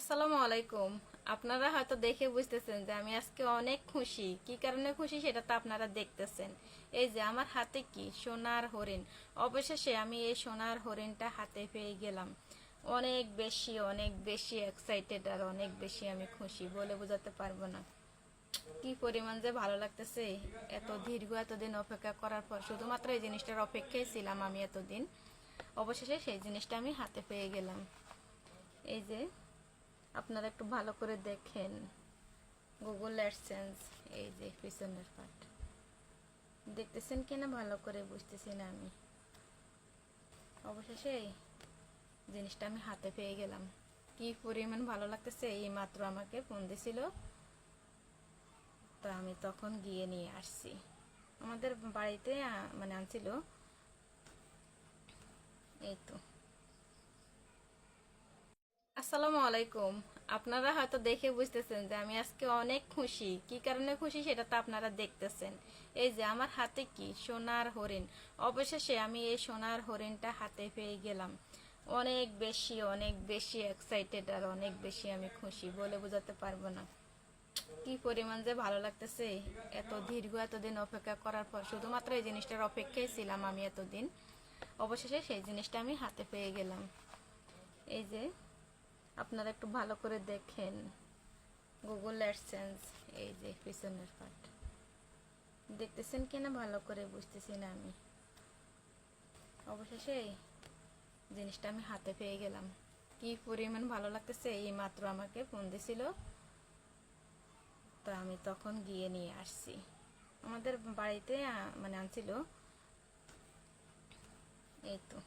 আসসালামু আলাইকুম। আপনারা হয়তো দেখে বুঝতেছেন যে আমি আজকে অনেক খুশি। কি কারণে খুশি সেটা তো আপনারা দেখতেছেন। এই যে আমার হাতে কি সোনার হরিণ। অবশেষে আমি এই সোনার হরিণটা হাতে পেয়ে গেলাম। অনেক বেশি এক্সাইটেড আর অনেক বেশি আমি খুশি, বলে বোঝাতে পারবো না কি পরিমাণ যে ভালো লাগতেছে। এতদিন অপেক্ষা করার পর শুধুমাত্র এই জিনিসটার অপেক্ষায় ছিলাম আমি এতদিন। অবশেষে সেই জিনিসটা আমি হাতে পেয়ে গেলাম। এই যে আপনারা একটু ভালো করে দেখেন, গুগল অ্যাডসেন্স, এই যে পিছনের পার্ট দেখতেছেন কিনা ভালো করে বুঝতেছি না আমি। অবশেষে এই জিনিসটা আমি হাতে পেয়ে গেলাম। কি পরিমাণ ভালো লাগতেছে। এই মাত্র আমাকে ফোন দিছিল, তো আমি তখন গিয়ে নিয়ে আসছি। আমাদের বাড়িতে মানে আনছিল। এই তো। আসসালামু আলাইকুম। আপনারা হয়তো দেখে বুঝতেছেন যে আমি আজকে অনেক খুশি। কি কারণে খুশি সেটা তো আপনারা দেখতেছেন। এই যে আমার হাতে কি সোনার হরিণ। অবশেষে আমি এই সোনার হরিণটা হাতে পেয়ে গেলাম। অনেক বেশি এক্সাইটেড আর অনেক বেশি আমি খুশি, বলে বোঝাতে পারবো না কি পরিমাণ যে ভালো লাগতেছে। এতদিন অপেক্ষা করার পর শুধুমাত্র এই জিনিসটার অপেক্ষায় ছিলাম আমি এতদিন। অবশেষে সেই জিনিসটা আমি হাতে পেয়ে গেলাম। এই যে আপনারা একটু ভালো করে দেখেন, গুগল অ্যাডসেন্স, এই যে পিছনের পার্ট দেখতেছেন কিনা ভালো করে বুঝতেছি না আমি। অবশেষে এই জিনিসটা আমি হাতে পেয়ে গেলাম। কি পরিমাণ ভালো লাগতেছে। এই মাত্র আমাকে ফোন দিছিল, তো আমি তখন গিয়ে নিয়ে আসছি। আমাদের বাড়িতে মানে আনছিল। এই তো।